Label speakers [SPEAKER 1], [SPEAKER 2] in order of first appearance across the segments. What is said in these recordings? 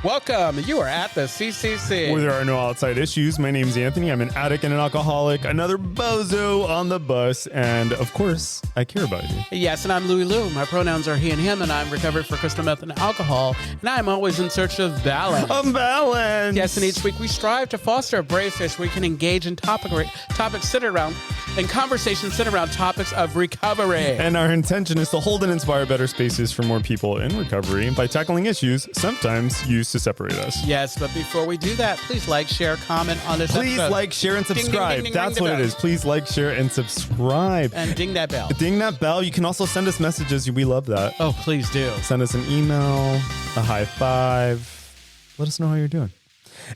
[SPEAKER 1] Welcome. You are at the CCC.
[SPEAKER 2] Where there are no outside issues. My name's Anthony. I'm an addict and an alcoholic. Another bozo on the bus. And of course, I care about you.
[SPEAKER 1] Yes, and I'm LouiLou. My pronouns are he and him, and I'm recovered for crystal meth and alcohol. And I'm always in search of balance.
[SPEAKER 2] Of balance.
[SPEAKER 1] Yes, and each week we strive to foster a brave space where we can engage in topics centered around and conversations centered around topics of recovery.
[SPEAKER 2] And our intention is to hold and inspire better spaces for more people in recovery by tackling issues sometimes used to separate us.
[SPEAKER 1] Yes, but before we do that, please like, share, comment on this
[SPEAKER 2] Please
[SPEAKER 1] episode.
[SPEAKER 2] like, share, and subscribe.
[SPEAKER 1] Ding, ding, ding,
[SPEAKER 2] That's
[SPEAKER 1] ring the
[SPEAKER 2] what it
[SPEAKER 1] bell.
[SPEAKER 2] is. Please like, share, and subscribe.
[SPEAKER 1] And ding that bell.
[SPEAKER 2] Ding that bell. You can also send us messages. We love that.
[SPEAKER 1] Oh, please do.
[SPEAKER 2] Send us an email, a high five. Let us know how you're doing.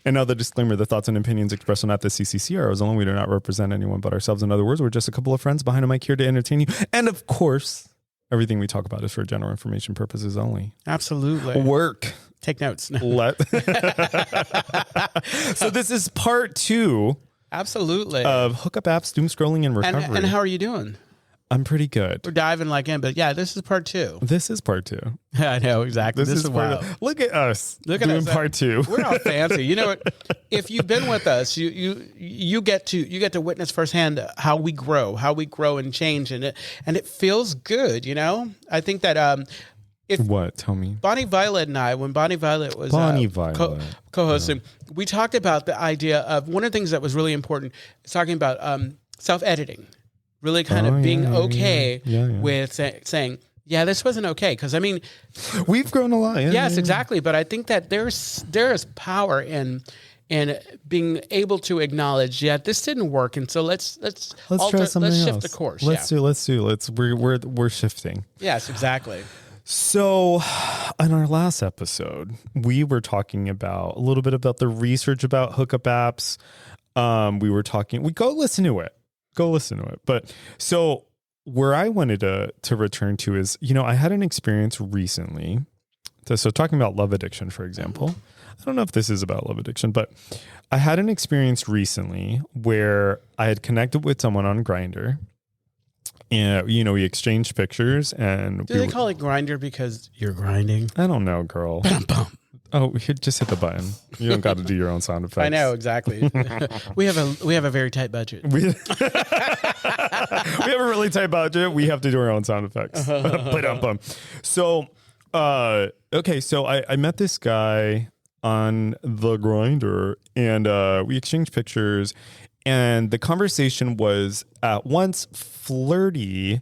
[SPEAKER 2] And now the disclaimer, the thoughts and opinions expressed on at the CCC are ours alone. We do not represent anyone but ourselves. In other words, we're just a couple of friends behind a mic here to entertain you. And of course, everything we talk about is for general information purposes only.
[SPEAKER 1] Absolutely.
[SPEAKER 2] Work.
[SPEAKER 1] Take notes.
[SPEAKER 2] So this is part 2
[SPEAKER 1] Absolutely.
[SPEAKER 2] of Hookup Apps, Doom Scrolling, and Recovery.
[SPEAKER 1] And how are you doing?
[SPEAKER 2] I'm pretty good.
[SPEAKER 1] We're diving in, but yeah, this is part 2.
[SPEAKER 2] This is part 2.
[SPEAKER 1] I know, exactly. This is
[SPEAKER 2] part
[SPEAKER 1] wild.
[SPEAKER 2] Look at us
[SPEAKER 1] Look at
[SPEAKER 2] doing
[SPEAKER 1] us.
[SPEAKER 2] part 2.
[SPEAKER 1] We're all fancy. You know what? If you've been with us, you get to witness firsthand how we grow and change, and it feels good. You know, I think that
[SPEAKER 2] What? Tell me.
[SPEAKER 1] Bonnie Violet and I, when Bonnie Violet was co-hosting, we talked about the idea of one of the things that was really important is talking about self-editing, really kind of being okay with saying, yeah, this wasn't okay. Because I mean,
[SPEAKER 2] we've grown a lot.
[SPEAKER 1] Yes, exactly. But I think that there is power in being able to acknowledge, yeah, this didn't work, and so let's alter,
[SPEAKER 2] try something
[SPEAKER 1] let's shift
[SPEAKER 2] else.
[SPEAKER 1] the course.
[SPEAKER 2] We're shifting.
[SPEAKER 1] Yes, exactly.
[SPEAKER 2] So, in our last episode, we were talking about a little bit about the research about hookup apps. We go listen to it. But so where I wanted to return to is, I had an experience recently. So talking about love addiction, for example, I don't know if this is about love addiction, but I had an experience recently where I had connected with someone on Grindr. And, we exchanged pictures and...
[SPEAKER 1] Do they call it Grindr because you're grinding?
[SPEAKER 2] I don't know, girl. Oh, just hit the button. You don't got to do your own sound effects.
[SPEAKER 1] I know, exactly. we have a very tight budget.
[SPEAKER 2] We have a really tight budget. We have to do our own sound effects. So, okay. So I met this guy on the Grindr and we exchanged pictures. And the conversation was at once flirty,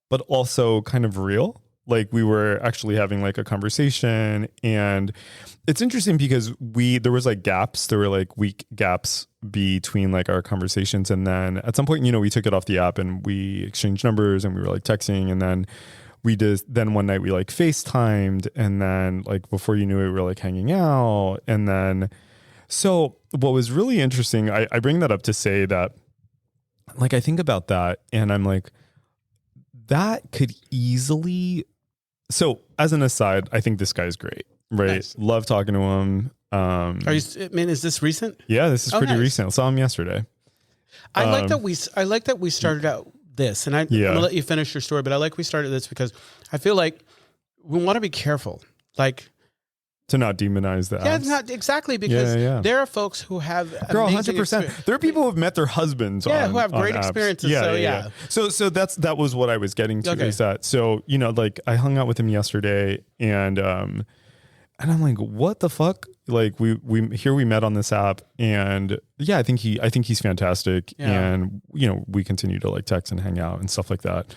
[SPEAKER 2] but also kind of real. Like we were actually having like a conversation, and it's interesting because there was like gaps. There were like week gaps between like our conversations. And then at some point, we took it off the app and we exchanged numbers and we were like texting. And then then one night we like FaceTimed, and then like before you knew it, we were like hanging out. And then, so what was really interesting, I bring that up to say that like, I think about that and I'm like, that could easily, so as an aside, I think this guy's great, right? Nice. Love talking to him.
[SPEAKER 1] Is this recent?
[SPEAKER 2] Yeah, this is pretty recent. I saw him yesterday.
[SPEAKER 1] I like that we started out this, and I'm gonna let you finish your story, but I like we started this because I feel like we want to be careful, like
[SPEAKER 2] to not demonize the apps.
[SPEAKER 1] Yeah, not exactly, because there are folks who have
[SPEAKER 2] 100%. There are people who have met their husbands.
[SPEAKER 1] Yeah, who have great experiences.
[SPEAKER 2] So that was what I was getting to. Okay. Is that so? Like I hung out with him yesterday, and I'm like, what the fuck? Like we met on this app, and I think he's fantastic, and we continue to like text and hang out and stuff like that.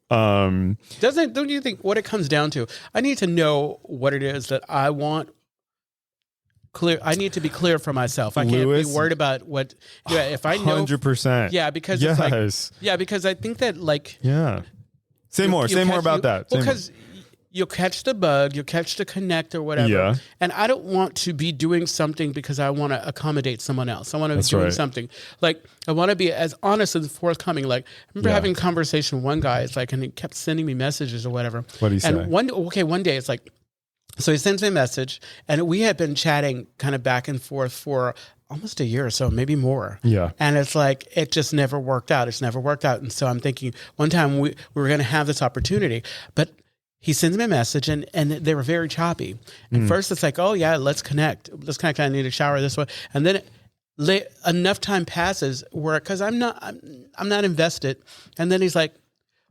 [SPEAKER 2] Don't
[SPEAKER 1] you think what it comes down to? I need to know what it is that I want clear. I need to be clear for myself. I can't be worried about what. Yeah, if I know
[SPEAKER 2] 100%.
[SPEAKER 1] Yeah, because it's like, because I think that like
[SPEAKER 2] Say more about that.
[SPEAKER 1] Because you'll catch the bug, you'll catch the connect or whatever. Yeah. And I don't want to be doing something because I want to accommodate someone else. I want to be doing something. Like, I want to be as honest and forthcoming. Like, I remember having a conversation with one guy, it's like, and he kept sending me messages or whatever.
[SPEAKER 2] What did he say?
[SPEAKER 1] And one day it's like, so he sends me a message, and we had been chatting kind of back and forth for almost a year or so, maybe more.
[SPEAKER 2] Yeah.
[SPEAKER 1] And it's like, it just never worked out. It's never worked out. And so I'm thinking one time we were going to have this opportunity, but he sends me a message and they were very choppy. At first it's like, oh yeah, let's connect. I need a shower this way. And then enough time passes where, cause I'm not invested. And then he's like,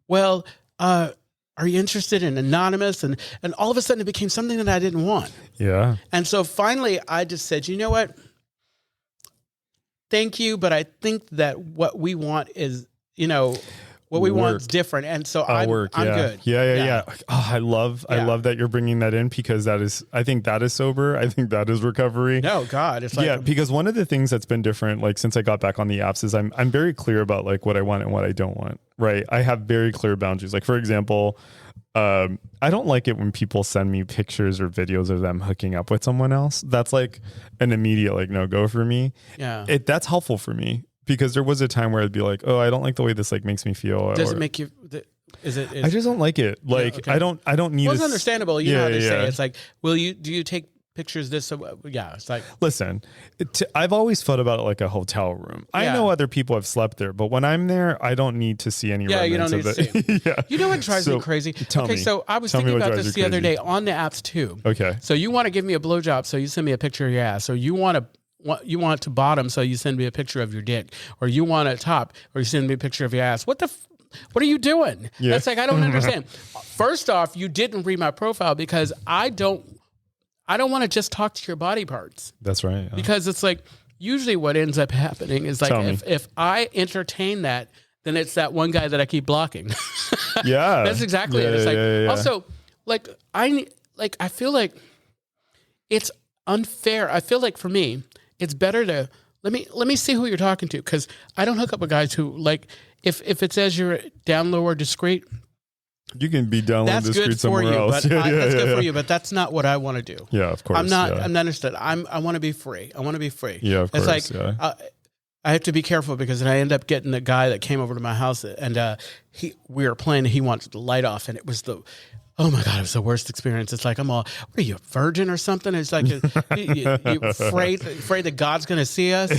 [SPEAKER 1] well, are you interested in anonymous? And all of a sudden it became something that I didn't want.
[SPEAKER 2] Yeah.
[SPEAKER 1] And so finally I just said, you know what? Thank you. But I think that what we want is, what we want is different. And so I'm good.
[SPEAKER 2] Yeah. Oh, I love that you're bringing that in, because I think that is sober. I think that is recovery.
[SPEAKER 1] No, God. It's like,
[SPEAKER 2] because one of the things that's been different, like since I got back on the apps, is I'm very clear about like what I want and what I don't want. Right. I have very clear boundaries. Like, for example, I don't like it when people send me pictures or videos of them hooking up with someone else. That's like an immediate, like, no go for me.
[SPEAKER 1] Yeah.
[SPEAKER 2] That's helpful for me. Because there was a time where I'd be like, oh, I don't like the way this like makes me feel.
[SPEAKER 1] Does it make you? I
[SPEAKER 2] just don't like it. Like, okay. I don't need.
[SPEAKER 1] Well, it's understandable. You know how to say it. It's like, do you take pictures this? Yeah, it's like.
[SPEAKER 2] Listen, I've always thought about it like a hotel room. I know other people have slept there, but when I'm there, I don't need to see any.
[SPEAKER 1] Yeah, you don't need to see.
[SPEAKER 2] Yeah.
[SPEAKER 1] You know what drives me crazy? So I was thinking about this the other day on the apps too.
[SPEAKER 2] Okay.
[SPEAKER 1] So you want to give me a blowjob, so you send me a picture of your ass. So you want to bottom, so you send me a picture of your dick, or you want a top, or you send me a picture of your ass. What are you doing? Yeah. That's like, I don't understand. First off, you didn't read my profile, because I don't want to just talk to your body parts.
[SPEAKER 2] That's right. Yeah.
[SPEAKER 1] Because it's like, usually what ends up happening is like, if I entertain that, then it's that one guy that I keep blocking.
[SPEAKER 2] Yeah.
[SPEAKER 1] That's exactly it. It's like, also, like, I feel like it's unfair. I feel like for me, it's better to let me see who you're talking to, because I don't hook up with guys who, like, if it says you're down low or discreet,
[SPEAKER 2] you can be down low and discreet somewhere else.
[SPEAKER 1] That's good for you, but that's not what I want to do.
[SPEAKER 2] Yeah, of course.
[SPEAKER 1] I'm not interested. I want to be free.
[SPEAKER 2] Yeah, of course.
[SPEAKER 1] It's like I have to be careful, because then I end up getting the guy that came over to my house, and we were playing. He wanted the light off, and it was oh my God, it was the worst experience. It's like, I'm all, what are you, a virgin or something? It's like, you afraid that God's going to see us?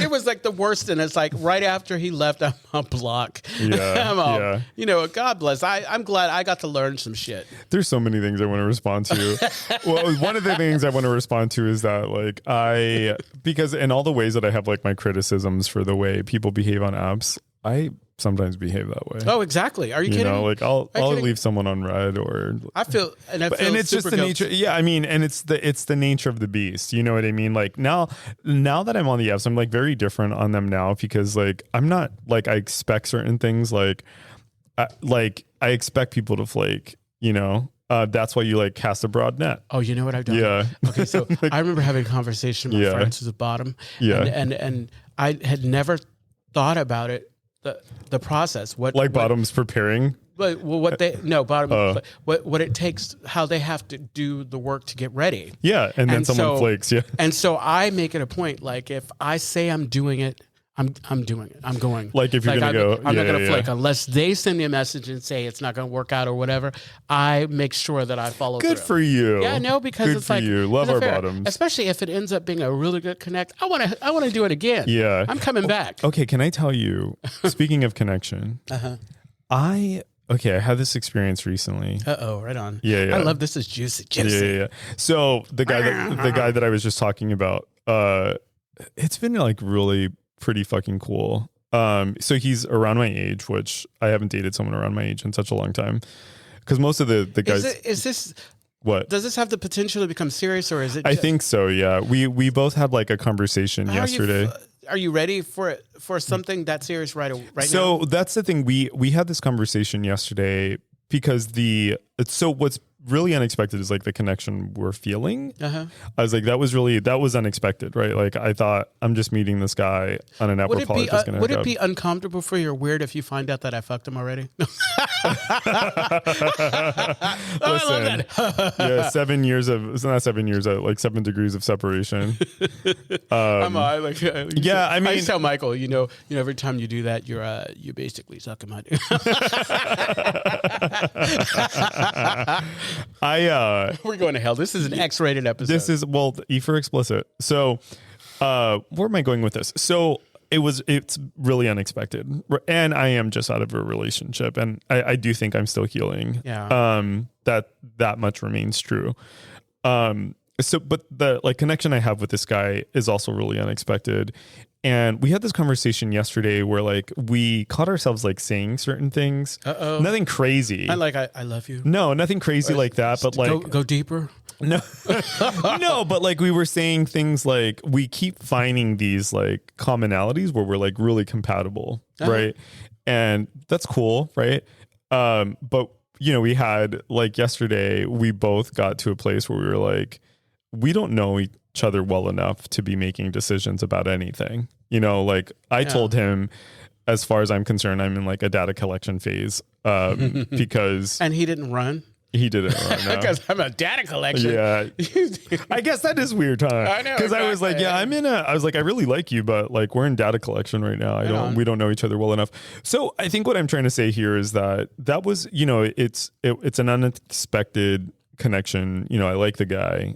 [SPEAKER 1] It was like the worst. And it's like right after he left, I'm on block.
[SPEAKER 2] Yeah.
[SPEAKER 1] God bless. I'm glad I got to learn some shit.
[SPEAKER 2] There's so many things I want to respond to. Well, one of the things I want to respond to is that, like, because in all the ways that I have like my criticisms for the way people behave on apps, I sometimes behave that way.
[SPEAKER 1] Oh, exactly. Are you kidding?
[SPEAKER 2] Like I'll leave someone on red, or
[SPEAKER 1] and
[SPEAKER 2] it's just the nature. Yeah, I mean, and it's the nature of the beast. You know what I mean? Like now that I'm on the apps, I'm like very different on them now, because like I'm not like, I expect certain things, like I expect people to flake. That's why you like cast a broad net.
[SPEAKER 1] Oh, you know what I've done?
[SPEAKER 2] Yeah.
[SPEAKER 1] Okay, so I remember having a conversation with my friends who's a bottom.
[SPEAKER 2] Yeah.
[SPEAKER 1] And I had never thought about it. The process,
[SPEAKER 2] bottoms preparing,
[SPEAKER 1] what it takes, how they have to do the work to get ready.
[SPEAKER 2] Yeah, and then someone flakes. Yeah,
[SPEAKER 1] and so I make it a point, like if I say I'm doing it, I'm doing it. I'm going.
[SPEAKER 2] Like if you're gonna
[SPEAKER 1] I'm not gonna flake unless they send me a message and say it's not gonna work out or whatever. I make sure that I follow through.
[SPEAKER 2] Good for you.
[SPEAKER 1] Yeah, no, because
[SPEAKER 2] good
[SPEAKER 1] it's
[SPEAKER 2] for
[SPEAKER 1] like
[SPEAKER 2] you. Love our bottoms,
[SPEAKER 1] especially if it ends up being a really good connect. I want to do it again.
[SPEAKER 2] Yeah,
[SPEAKER 1] I'm coming back.
[SPEAKER 2] Okay, can I tell you? Speaking of connection, I had this experience recently.
[SPEAKER 1] Right on.
[SPEAKER 2] Yeah.
[SPEAKER 1] I love this. Is juicy.
[SPEAKER 2] Yeah. So the guy that I was just talking about, it's been like really pretty fucking cool. So he's around my age, which I haven't dated someone around my age in such a long time. Because most of the guys,
[SPEAKER 1] is this
[SPEAKER 2] what
[SPEAKER 1] does this have the potential to become serious, or is it?
[SPEAKER 2] I think so. Yeah, we both had like a conversation yesterday.
[SPEAKER 1] Are you ready for something that serious right now?
[SPEAKER 2] So that's the thing. We had this conversation yesterday, because what's really unexpected is like the connection we're feeling. I was like, that was unexpected, right? Like I thought, I'm just meeting this guy on an app. Would
[SPEAKER 1] it be uncomfortable for you or weird if you find out that I fucked him already? I love that.
[SPEAKER 2] 7 years it's not 7 years, like 7 degrees of separation.
[SPEAKER 1] I mean, I used to tell Michael, every time you do that, you basically suck him out. We're going to hell. This is an X-rated episode.
[SPEAKER 2] This is E for explicit. So, where am I going with this? So it's really unexpected, and I am just out of a relationship, and I do think I'm still healing.
[SPEAKER 1] Yeah.
[SPEAKER 2] That much remains true. So, but the like connection I have with this guy is also really unexpected. And we had this conversation yesterday where like we caught ourselves like saying certain things. Nothing crazy.
[SPEAKER 1] I love you.
[SPEAKER 2] No, nothing crazy like that. But like
[SPEAKER 1] go deeper.
[SPEAKER 2] No, no, but like we were saying things like we keep finding these like commonalities where we're like really compatible, right? And that's cool, right? But you know, we had like yesterday, we both got to a place where we were like, we don't know each other well enough to be making decisions about anything. You know, like I told him, as far as I'm concerned, I'm in like a data collection phase because.
[SPEAKER 1] And he didn't run.
[SPEAKER 2] He didn't run. No.
[SPEAKER 1] Because I'm a data collection.
[SPEAKER 2] Yeah. I guess that is weird, huh?
[SPEAKER 1] I know.
[SPEAKER 2] Because I was like, I was like, I really like you, but like we're in data collection right now. We don't know each other well enough. So I think what I'm trying to say here is that was, you know, it's an unexpected connection. You know, I like the guy.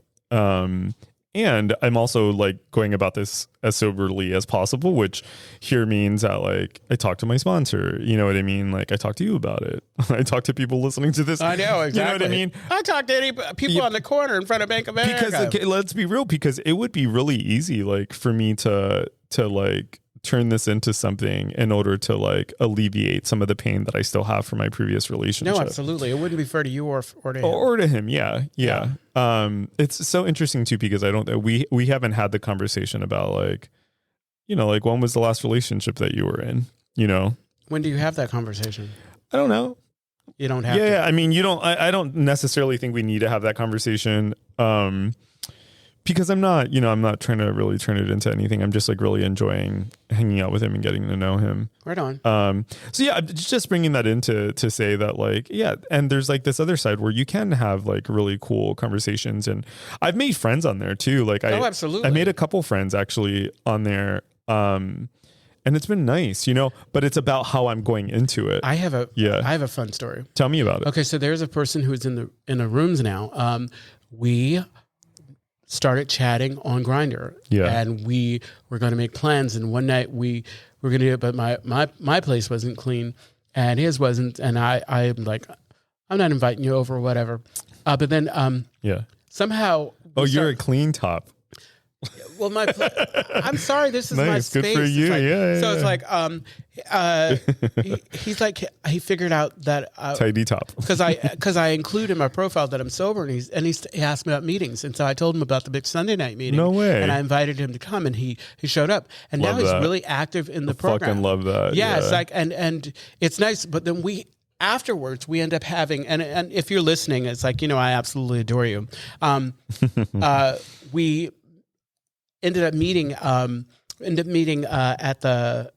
[SPEAKER 2] And I'm also like going about this as soberly as possible, which here means that like I talk to my sponsor, you know what I mean? Like I talk to you about it. I talk to people listening to this.
[SPEAKER 1] I know, exactly.
[SPEAKER 2] You know what I mean?
[SPEAKER 1] I talk to any people on the corner in front of Bank of America.
[SPEAKER 2] Because let's be real, because it would be really easy like for me to like turn this into something in order to like alleviate some of the pain that I still have from my previous relationship.
[SPEAKER 1] No, absolutely. It wouldn't be fair to you or to him.
[SPEAKER 2] Or to him. Yeah. It's so interesting too, because we haven't had the conversation about like, you know, like when was the last relationship that you were in, you know? When
[SPEAKER 1] do you have that conversation?
[SPEAKER 2] I don't know.
[SPEAKER 1] You don't have to.
[SPEAKER 2] Yeah. I mean, I don't necessarily think we need to have that conversation. Because I'm not trying to really turn it into anything. I'm just like really enjoying hanging out with him and getting to know him.
[SPEAKER 1] Right on.
[SPEAKER 2] So yeah, I'm just bringing that in to say that like, yeah. And there's like this other side where you can have like really cool conversations, and I've made friends on there too. Like
[SPEAKER 1] absolutely.
[SPEAKER 2] I made a couple friends actually on there. And it's been nice, you know, but it's about how I'm going into it.
[SPEAKER 1] I have a fun story.
[SPEAKER 2] Tell me about it.
[SPEAKER 1] Okay. So there's a person who's in the rooms now. We started chatting on Grindr, and we were going to make plans. And one night we were going to do it, but my place wasn't clean, and his wasn't. And I'm like, I'm not inviting you over or whatever. But then somehow.
[SPEAKER 2] Oh, you're a clean top.
[SPEAKER 1] Well, I'm sorry. This is
[SPEAKER 2] nice.
[SPEAKER 1] my space.
[SPEAKER 2] Good for you.
[SPEAKER 1] It's he's like, he figured out that
[SPEAKER 2] tidy top
[SPEAKER 1] because I include in my profile that I'm sober, and he asked me about meetings, and so I told him about the big Sunday night meeting.
[SPEAKER 2] No way.
[SPEAKER 1] And I invited him to come, and he showed up, and now he's really active in the program.
[SPEAKER 2] Fucking love that.
[SPEAKER 1] Yeah, it's like and it's nice, but then afterwards we end up having, and if you're listening, it's like, you know, I absolutely adore you. We ended up meeting at the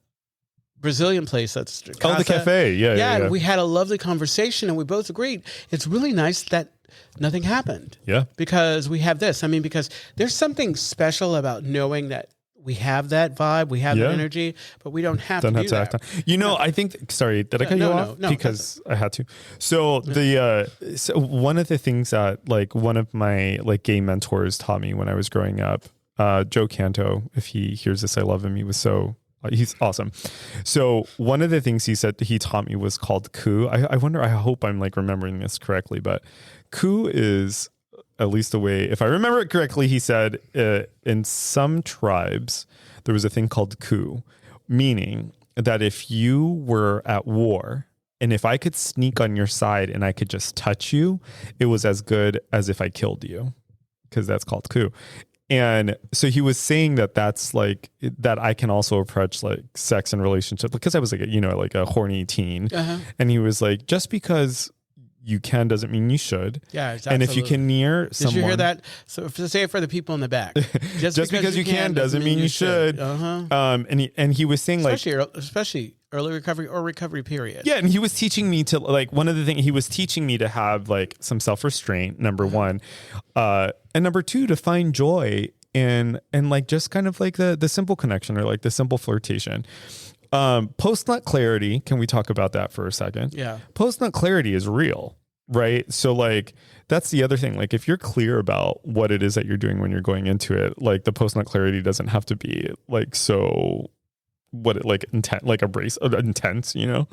[SPEAKER 1] Brazilian place. That's Casa.
[SPEAKER 2] Oh, the cafe. Yeah.
[SPEAKER 1] And we had a lovely conversation, and we both agreed it's really nice that nothing happened.
[SPEAKER 2] Yeah.
[SPEAKER 1] Because we have this. I mean, because there's something special about knowing that we have that vibe, we have that energy, but we don't have to do that.
[SPEAKER 2] You know, I think, sorry, did I cut you off? No, because I had to. So so one of the things that like one of my like gay mentors taught me when I was growing up, Joe Canto, if he hears this, I love him. He's awesome. So one of the things he said he taught me was called coup. I hope I'm like remembering this correctly, but coup is, at least the way, if I remember it correctly, he said in some tribes, there was a thing called coup, meaning that if you were at war and if I could sneak on your side and I could just touch you, it was as good as if I killed you, because that's called coup. And so he was saying that that's like, that I can also approach like sex and relationship, because I was like, like a horny teen. And he was like, just because you can doesn't mean you should.
[SPEAKER 1] Yeah, exactly.
[SPEAKER 2] And if you can near someone.
[SPEAKER 1] Did you hear that? So say it for the people in the back.
[SPEAKER 2] Just because you can doesn't mean you should. And he was saying
[SPEAKER 1] especially early recovery or recovery period.
[SPEAKER 2] Yeah, and he was teaching me to like, one of the things he was teaching me to have like some self-restraint, number one, and number two, to find joy in like just kind of like the simple connection, or like the simple flirtation. Post-nut clarity, can we talk about that for a second?
[SPEAKER 1] Yeah.
[SPEAKER 2] Post-nut clarity is real, right? So like, that's the other thing. Like if you're clear about what it is that you're doing when you're going into it, like the post-nut clarity doesn't have to be like so like intent, like intense, you know?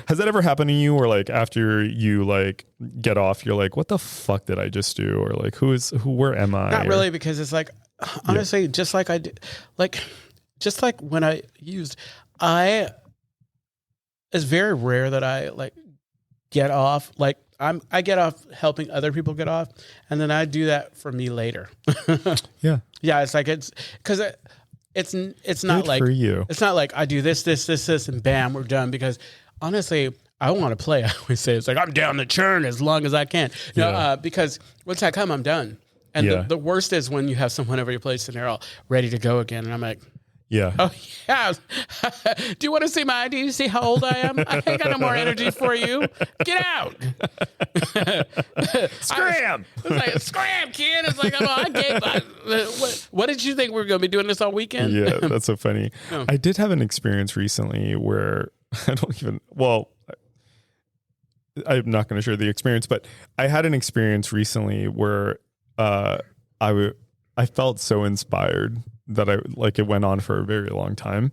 [SPEAKER 2] Has that ever happened to you where like after you like get off, you're like, what the fuck did I just do? Or like, where am I?
[SPEAKER 1] Not really, because it's like, honestly, just like I did, just like when I used, it's very rare that I like get off. Like I get off helping other people get off, and then I do that for me later.
[SPEAKER 2] Yeah.
[SPEAKER 1] It's like, because it's not
[SPEAKER 2] Good
[SPEAKER 1] like
[SPEAKER 2] for you.
[SPEAKER 1] It's not like I do this, and bam, we're done. Because honestly, I want to play. I always say it's like I'm down the churn as long as I can. Because once I come, I'm done. And the worst is when you have someone over your place and they're all ready to go again, and I'm like,
[SPEAKER 2] yeah.
[SPEAKER 1] Oh yeah. Do you want to see my ID? See how old I am? I ain't got no more energy for you. Get out.
[SPEAKER 2] Scram.
[SPEAKER 1] It's like, scram, kid. It's like, I gave. What did you think we were going to be doing this all weekend?
[SPEAKER 2] Yeah, that's so funny.
[SPEAKER 1] Oh.
[SPEAKER 2] I did have an experience recently where I'm not going to share the experience, but I had an experience recently where I felt so inspired that it went on for a very long time.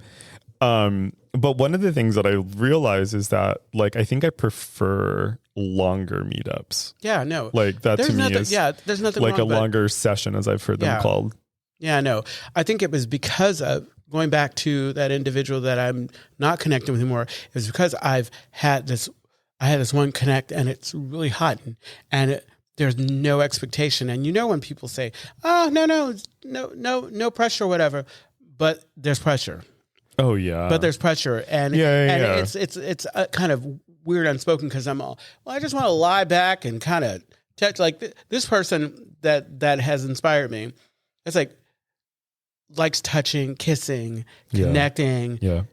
[SPEAKER 2] But one of the things that I realized is that like, I think I prefer longer meetups.
[SPEAKER 1] Yeah, no.
[SPEAKER 2] Like that
[SPEAKER 1] there's
[SPEAKER 2] to me
[SPEAKER 1] nothing,
[SPEAKER 2] is
[SPEAKER 1] there's nothing
[SPEAKER 2] like
[SPEAKER 1] wrong,
[SPEAKER 2] a longer session, as I've heard them called.
[SPEAKER 1] Yeah, no. I think it was because of going back to that individual that I'm not connecting with anymore. It was because I had this one connect, and it's really hot, and there's no expectation. And when people say, oh, no pressure or whatever, but there's pressure.
[SPEAKER 2] Oh yeah.
[SPEAKER 1] But there's pressure. And it's kind of weird unspoken, because I'm all, well, I just want to lie back and kind of touch, like this person that has inspired me. It's like, likes touching, kissing, connecting,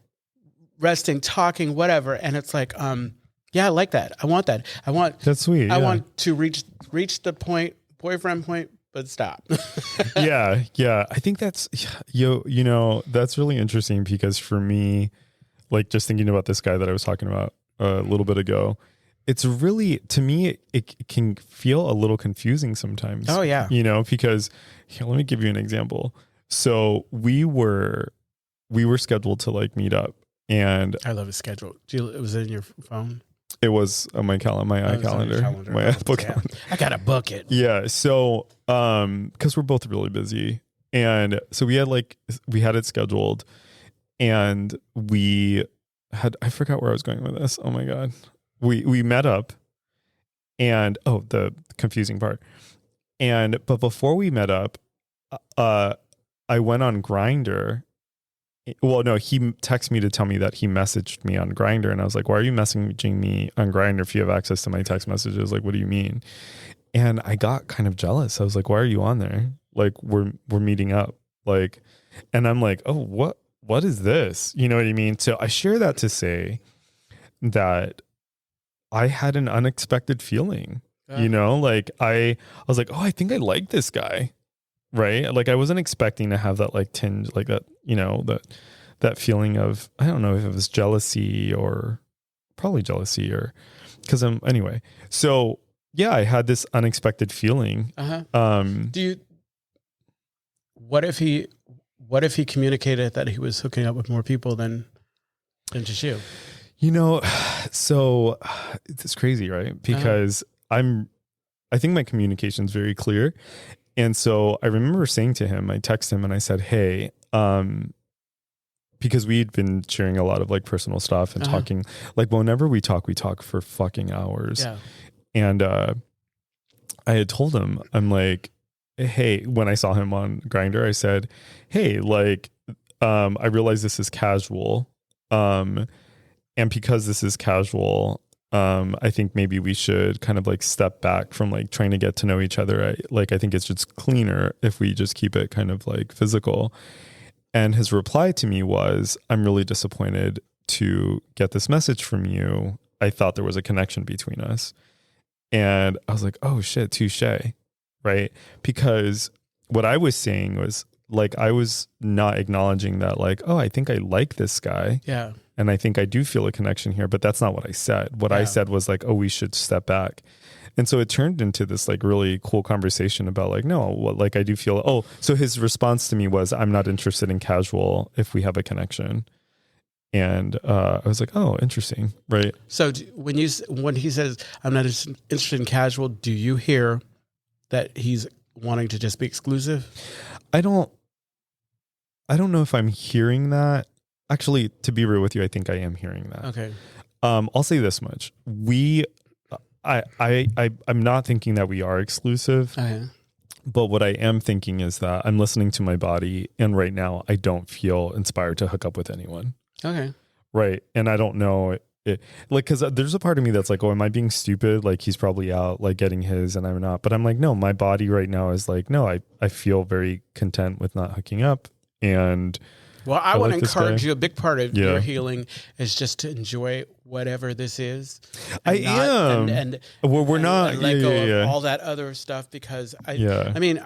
[SPEAKER 1] resting, talking, whatever. And it's like, I like that. I want that.
[SPEAKER 2] That's sweet.
[SPEAKER 1] I want to reach the boyfriend point, but stop.
[SPEAKER 2] Yeah. I think that's, that's really interesting, because for me, like just thinking about this guy that I was talking about a little bit ago, it's really, to me, it can feel a little confusing sometimes.
[SPEAKER 1] Oh yeah.
[SPEAKER 2] Because let me give you an example. So we were scheduled to like meet up, and
[SPEAKER 1] I love a schedule. Was it in your phone?
[SPEAKER 2] It was on my calendar, my iCalendar, my Apple calendar.
[SPEAKER 1] I gotta book it.
[SPEAKER 2] Yeah. So, because we're both really busy, and so we had it scheduled, and I forgot where I was going with this. Oh my God. We met up, and the confusing part. But before we met up, I went on Grindr. Well, no, he texted me to tell me that he messaged me on Grindr, and I was like, why are you messaging me on Grindr if you have access to my text messages? Like, what do you mean? And I got kind of jealous. I was like, why are you on there? Like, we're meeting up. Like, and I'm like, oh, what is this? You know what I mean? So I share that to say that I had an unexpected feeling, like I was like, oh, I think I like this guy. Right. Like I wasn't expecting to have that like tinge, like that, that feeling of, I don't know if it was jealousy or probably jealousy or anyway. So yeah, I had this unexpected feeling.
[SPEAKER 1] What if he communicated that he was hooking up with more people than just you?
[SPEAKER 2] So it's crazy, right? Because I think my communication is very clear. And so I remember saying to him, I texted him and I said, hey, because we'd been sharing a lot of like personal stuff and talking, like whenever we talk for fucking hours. Yeah. And I had told him, I'm like, hey, when I saw him on Grindr, I said, hey, like, I realize this is casual. And because this is casual, I think maybe we should kind of like step back from like trying to get to know each other. I think it's just cleaner if we just keep it kind of like physical. And his reply to me was, I'm really disappointed to get this message from you. I thought there was a connection between us. And I was like, oh shit, touche. Right. Because what I was saying was like, I was not acknowledging that like, oh, I think I like this guy. Yeah. And I think I do feel a connection here, but that's not what I said. What I said was like, oh, we should step back. And so it turned into this like really cool conversation about like, no, like I do feel, so his response to me was, I'm not interested in casual if we have a connection. And I was like, oh, interesting. Right.
[SPEAKER 1] So when he says, I'm not interested in casual, do you hear that he's wanting to just be exclusive?
[SPEAKER 2] I don't know if I'm hearing that. Actually, to be real with you, I think I am hearing that.
[SPEAKER 1] Okay.
[SPEAKER 2] I'll say this much. I'm not thinking that we are exclusive.
[SPEAKER 1] Okay. But
[SPEAKER 2] what I am thinking is that I'm listening to my body, and right now I don't feel inspired to hook up with anyone.
[SPEAKER 1] Okay.
[SPEAKER 2] Right. And I don't know it, like, cause there's a part of me that's like, oh, am I being stupid? Like he's probably out like getting his and I'm not, but I'm like, no, my body right now is like, no, I feel very content with not hooking up. And
[SPEAKER 1] well, I want to encourage you. A big part of your healing is just to enjoy whatever this is.
[SPEAKER 2] I am.
[SPEAKER 1] And
[SPEAKER 2] we're not.
[SPEAKER 1] And let go of all that other stuff because I mean,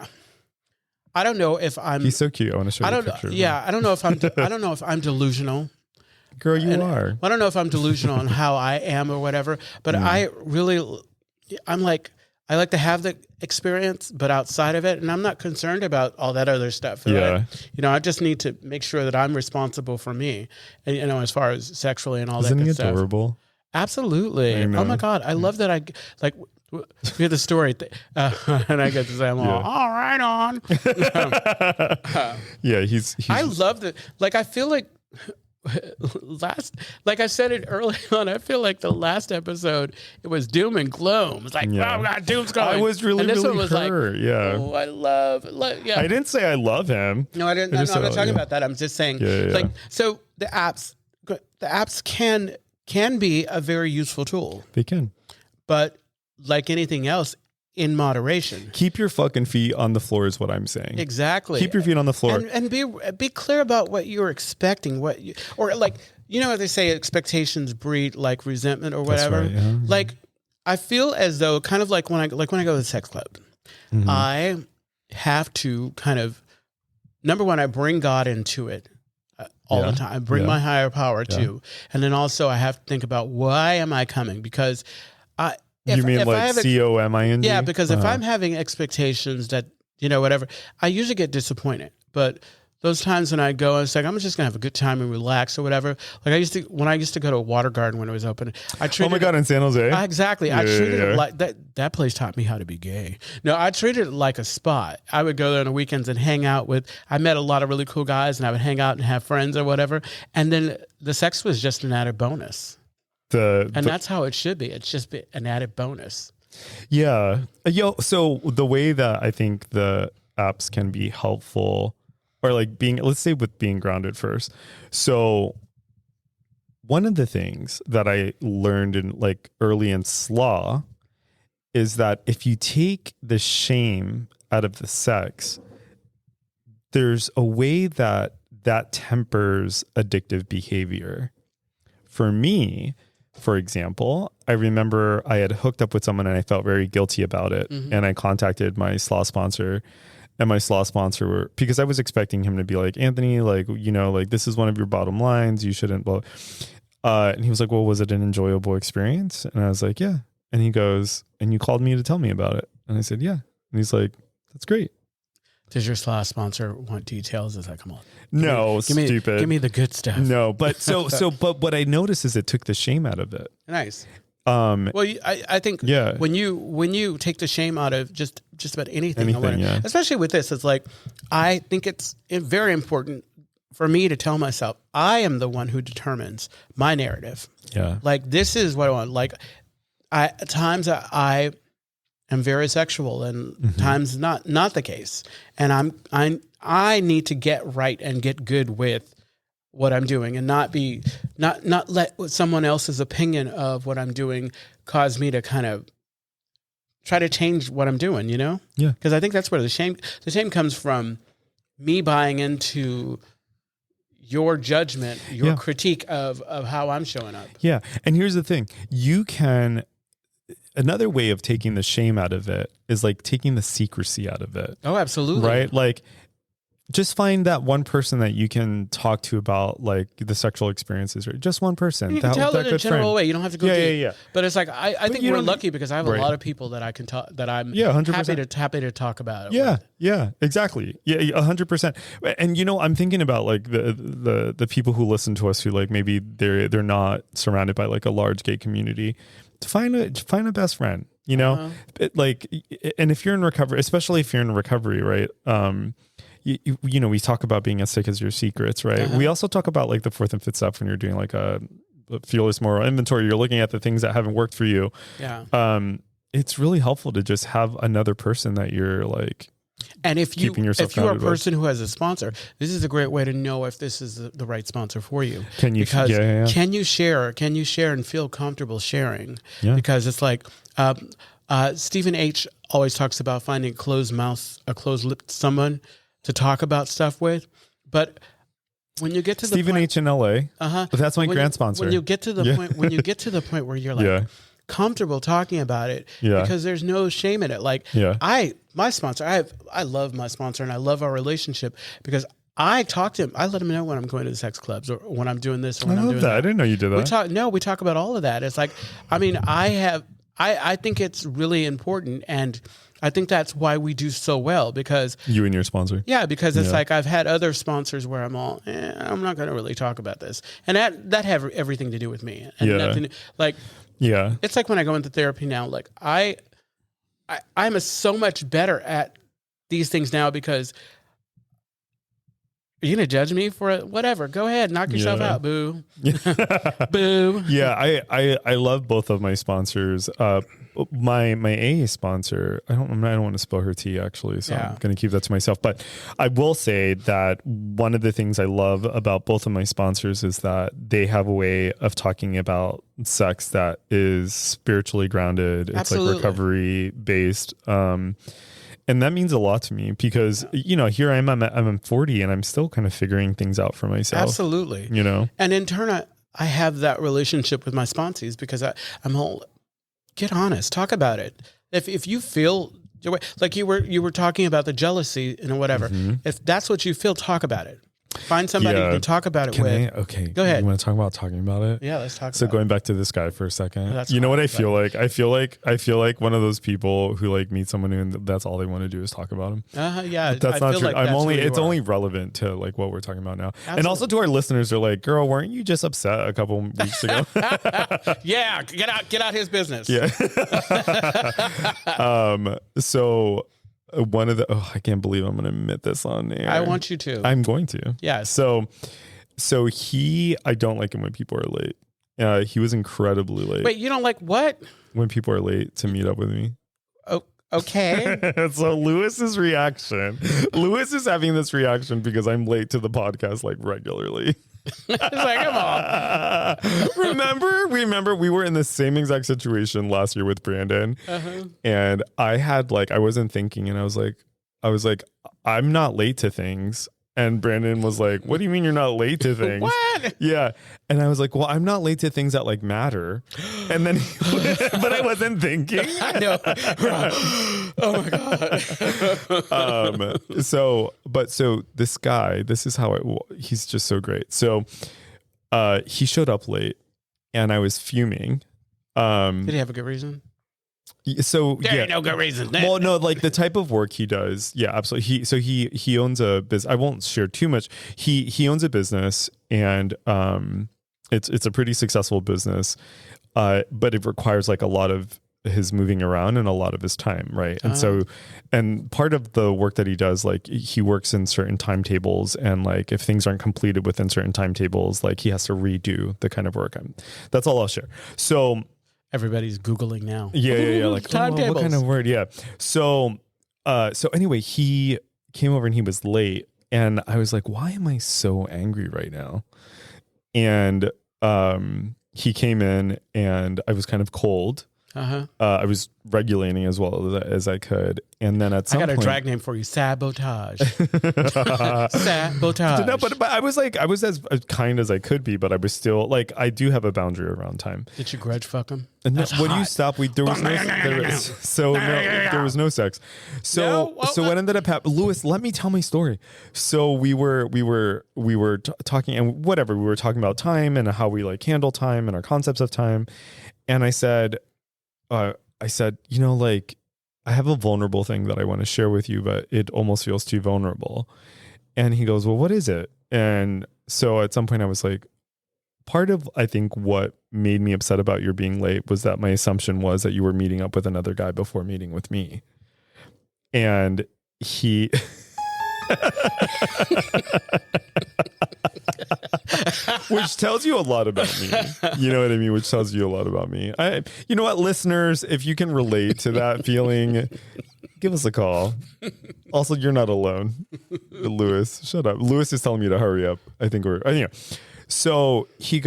[SPEAKER 1] I don't know if I'm.
[SPEAKER 2] He's so cute. I want to show you a picture.
[SPEAKER 1] Yeah. I don't know if I'm. I don't know if I'm delusional.
[SPEAKER 2] Girl, you are.
[SPEAKER 1] I don't know if I'm delusional on how I am or whatever, but I'm like, I like to have the experience, but outside of it, and I'm not concerned about all that other stuff.
[SPEAKER 2] Yeah.
[SPEAKER 1] I just need to make sure that I'm responsible for me, and as far as sexually and all that good stuff.
[SPEAKER 2] Isn't he adorable?
[SPEAKER 1] Absolutely. Oh my God. I love that. We had the story, and I get to say, I'm all right on.
[SPEAKER 2] He's
[SPEAKER 1] I love that. Like, I feel like like I said it early on, I feel like the last episode, it was doom and gloom. It's like, oh God, doom's coming.
[SPEAKER 2] I was really, really hurt. Like,
[SPEAKER 1] oh, I love.
[SPEAKER 2] I didn't say I love him.
[SPEAKER 1] No, I didn't. I'm not talking about that. I'm just saying, like, so the apps can be a very useful tool.
[SPEAKER 2] They can,
[SPEAKER 1] but like anything else, in moderation.
[SPEAKER 2] Keep your fucking feet on the floor is what I'm saying.
[SPEAKER 1] Exactly.
[SPEAKER 2] Keep your feet on the floor.
[SPEAKER 1] And be clear about what you're expecting. Or like, they say expectations breed like resentment or whatever.
[SPEAKER 2] That's right,
[SPEAKER 1] Like, I feel as though kind of like when I go to the sex club, I have to kind of, number one, I bring God into it all the time. I bring my higher power too. And then also I have to think about why am I coming? Because
[SPEAKER 2] you mean like COMING?
[SPEAKER 1] Yeah, because if I'm having expectations that, whatever, I usually get disappointed. But those times when I go, it's like, I'm just going to have a good time and relax or whatever. Like when I used to go to a water garden when it was open, I treated
[SPEAKER 2] oh my God, in San Jose?
[SPEAKER 1] Exactly. I treated it like that place taught me how to be gay. No, I treated it like a spot. I would go there on the weekends and hang out I met a lot of really cool guys and I would hang out and have friends or whatever. And then the sex was just an added bonus. That's how it should be. It's just an added bonus.
[SPEAKER 2] Yeah. So the way that I think the apps can be helpful or like let's say with being grounded first. So one of the things that I learned in like early in SLA is that if you take the shame out of the sex, there's a way that tempers addictive behavior. For me, for example, I remember I had hooked up with someone and I felt very guilty about it. And I contacted my SLA sponsor and my SLA sponsor because I was expecting him to be like, Anthony, like, like this is one of your bottom lines. You shouldn't. And he was like, well, was it an enjoyable experience? And I was like, yeah. And he goes, and you called me to tell me about it. And I said, yeah. And he's like, that's great.
[SPEAKER 1] Does your SLA sponsor want details? Is that, come on?
[SPEAKER 2] Stupid.
[SPEAKER 1] Give me the good stuff.
[SPEAKER 2] No, but but what I noticed is it took the shame out of it.
[SPEAKER 1] Nice. Well, I think when you take the shame out of just about anything especially with this, it's like, I think it's very important for me to tell myself, I am the one who determines my narrative.
[SPEAKER 2] Yeah. Like,
[SPEAKER 1] this is what I want. Like, at times I am very sexual and times not the case. And I need to get right and get good with what I'm doing and not let someone else's opinion of what I'm doing cause me to kind of try to change what I'm doing, Yeah. Because I think that's where the shame comes from, me buying into your judgment, your critique of how I'm showing up.
[SPEAKER 2] Yeah. And here's the thing. Another way of taking the shame out of it is like taking the secrecy out of it.
[SPEAKER 1] Oh, absolutely.
[SPEAKER 2] Right? Like, just find that one person that you can talk to about like the sexual experiences, right? Just one person.
[SPEAKER 1] You can tell in a general way. You don't have to go deep.
[SPEAKER 2] Yeah.
[SPEAKER 1] But it's like I think we're lucky because I have a lot of people that I can talk, that I'm 100%. happy to talk about it with.
[SPEAKER 2] Yeah, exactly. Yeah, 100%. And I'm thinking about like the people who listen to us who like maybe they're not surrounded by like a large gay community. To find a best friend, and if you're in recovery, especially if you're in recovery, right? We talk about being as sick as your secrets, right? We also talk about like the fourth and fifth step when you're doing like a fearless moral inventory. You're looking at the things that haven't worked for you.
[SPEAKER 1] Yeah.
[SPEAKER 2] It's really helpful to just have another person that you're like.
[SPEAKER 1] And if you are a person who has a sponsor, this is a great way to know if this is the right sponsor for you.
[SPEAKER 2] Can you
[SPEAKER 1] share? Can you share and feel comfortable sharing?
[SPEAKER 2] Yeah.
[SPEAKER 1] Because it's like Stephen H. always talks about finding a closed-lipped someone to talk about stuff with. But when you get to
[SPEAKER 2] Stephen H. in LA, that's my grant sponsor.
[SPEAKER 1] When you get to the point where you're like comfortable talking about it, because there's no shame in it. Like my sponsor, I love my sponsor and I love our relationship because I talk to him. I let him know when I'm going to the sex clubs or when I'm doing this or when I'm doing that.
[SPEAKER 2] I didn't know you did that.
[SPEAKER 1] We talk about all of that. It's like, I think it's really important, and I think that's why we do so well, because
[SPEAKER 2] you and your sponsor.
[SPEAKER 1] Yeah, because it's like I've had other sponsors where I'm all, I'm not going to really talk about this, and that have everything to do with me, and nothing like.
[SPEAKER 2] Yeah,
[SPEAKER 1] it's like when I go into therapy now. Like I'm so much better at these things now because. Are you going to judge me for it? Whatever. Go ahead. Knock yourself out, boo. Boo.
[SPEAKER 2] Yeah, I love both of my sponsors. My AA sponsor, I don't want to spill her tea actually, so I'm going to keep that to myself. But I will say that one of the things I love about both of my sponsors is that they have a way of talking about sex that is spiritually grounded.
[SPEAKER 1] Absolutely.
[SPEAKER 2] It's like recovery based. And that means a lot to me because, here I'm 40 and I'm still kind of figuring things out for myself.
[SPEAKER 1] Absolutely. And in turn, I have that relationship with my sponsees because I'm all, get honest, talk about it. If you feel like you were talking about the jealousy and whatever, if that's what you feel, talk about it. Find somebody you can talk about it with.
[SPEAKER 2] Okay.
[SPEAKER 1] Go ahead.
[SPEAKER 2] You want to talk about talking about it?
[SPEAKER 1] Yeah, let's talk.
[SPEAKER 2] So going back to this guy for a second, what I feel like? I feel like one of those people who like meet someone and that's all they want to do is talk about him.
[SPEAKER 1] Yeah,
[SPEAKER 2] that's not true. Like it's only relevant to like what we're talking about now. Absolutely. And also to our listeners, they're like, "Girl, weren't you just upset a couple weeks ago?"
[SPEAKER 1] Yeah, get out his business.
[SPEAKER 2] Yeah. So. One of the I can't believe I'm going to admit this on air.
[SPEAKER 1] I want you to.
[SPEAKER 2] I'm going to.
[SPEAKER 1] Yeah.
[SPEAKER 2] So I don't like him when people are late. He was incredibly late.
[SPEAKER 1] Wait, you don't like what?
[SPEAKER 2] When people are late to meet up with me.
[SPEAKER 1] Oh, okay.
[SPEAKER 2] So Louis's reaction. Louis is having this reaction because I'm late to the podcast like regularly.
[SPEAKER 1] It's like, come on.
[SPEAKER 2] Remember we were in the same exact situation last year with Brandon. And I wasn't thinking and I was like, I'm not late to things. And Brandon was like, what do you mean you're not late to things?
[SPEAKER 1] What?
[SPEAKER 2] Yeah. And I was like, well, I'm not late to things that like matter. And then, but I wasn't thinking.
[SPEAKER 1] I know. Oh my God.
[SPEAKER 2] So this guy, this is how he's just so great. So he showed up late and I was fuming.
[SPEAKER 1] Did he have a good reason?
[SPEAKER 2] So
[SPEAKER 1] there ain't no good reason.
[SPEAKER 2] Well, no, like the type of work he does. Yeah, absolutely. He owns a business. I won't share too much. He owns a business and it's a pretty successful business. But it requires like a lot of his moving around and a lot of his time, right? And and part of the work that he does, like he works in certain timetables, and like if things aren't completed within certain timetables, like he has to redo the kind of work. That's all I'll share. So
[SPEAKER 1] everybody's Googling now.
[SPEAKER 2] Yeah. Like
[SPEAKER 1] timetables.
[SPEAKER 2] What kind of word? Yeah. So anyway, he came over and he was late, and I was like, why am I so angry right now? And he came in and I was kind of cold. I was regulating as well as I could. And then at some point...
[SPEAKER 1] I got a drag name for you. Sabotage. Sabotage.
[SPEAKER 2] No, but I was as kind as I could be, but I was still like, I do have a boundary around time.
[SPEAKER 1] Did you grudge fuck him?
[SPEAKER 2] No, when you stop, there was no sex. So what ended up happening? Louis, let me tell my story. So we were talking and whatever, we were talking about time and how we like handle time and our concepts of time. And I said, you know, like, I have a vulnerable thing that I want to share with you, but it almost feels too vulnerable. And he goes, well, what is it? And so at some point I was like, part of, I think, what made me upset about your being late was that my assumption was that you were meeting up with another guy before meeting with me. And he... Which tells you a lot about me. You know what I mean? Which tells you a lot about me. You know what, listeners, if you can relate to that feeling, give us a call. Also, you're not alone. Louis, shut up. Louis is telling me to hurry up. I think anyway. So he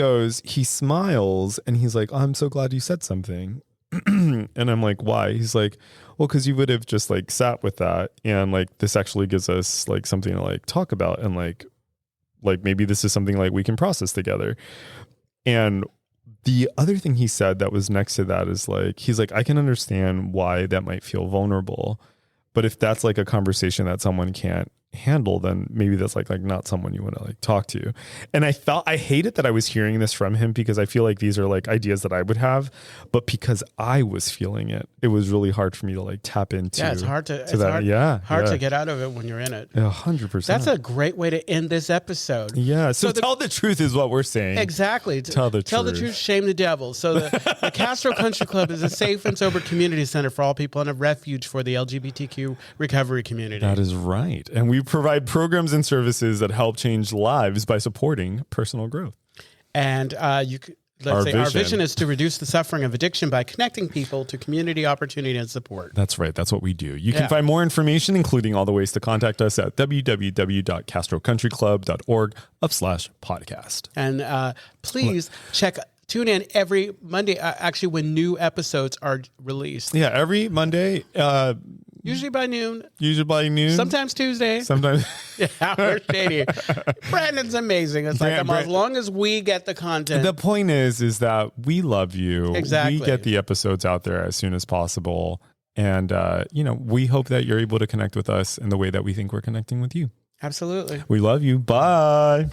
[SPEAKER 2] smiles and he's like, oh, I'm so glad you said something. And I'm like, why? He's like, well, because you would have just like sat with that and like this actually gives us like something to like talk about and like maybe this is something like we can process together. And the other thing he said that was next to that is like, he's like, I can understand why that might feel vulnerable, but if that's like a conversation that someone can't handle, then maybe that's like not someone you want to like talk to. And I hated that I was hearing this from him because I feel like these are like ideas that I would have, but because I was feeling it, it was really hard for me to like tap into.
[SPEAKER 1] Yeah, it's hard to get out of it when you're in it.
[SPEAKER 2] 100%.
[SPEAKER 1] That's a great way to end this episode.
[SPEAKER 2] Yeah. So tell the truth is what we're saying.
[SPEAKER 1] Exactly. Tell the truth, shame the devil. So the Castro Country Club is a safe and sober community center for all people and a refuge for the LGBTQ recovery community.
[SPEAKER 2] That is right. And we provide programs and services that help change lives by supporting personal growth.
[SPEAKER 1] And our vision is to reduce the suffering of addiction by connecting people to community opportunity and support.
[SPEAKER 2] That's right. That's what we do. You can find more information, including all the ways to contact us at www.castrocountryclub.org/podcast.
[SPEAKER 1] And please tune in every Monday, actually, when new episodes are released.
[SPEAKER 2] Yeah, every Monday.
[SPEAKER 1] Usually by noon.
[SPEAKER 2] Sometimes
[SPEAKER 1] Tuesday.
[SPEAKER 2] Sometimes.
[SPEAKER 1] We're shady. Brandon's amazing. It's like, as long as we get the content.
[SPEAKER 2] The point is that we love you.
[SPEAKER 1] Exactly.
[SPEAKER 2] We get the episodes out there as soon as possible. And, we hope that you're able to connect with us in the way that we think we're connecting with you.
[SPEAKER 1] Absolutely.
[SPEAKER 2] We love you. Bye.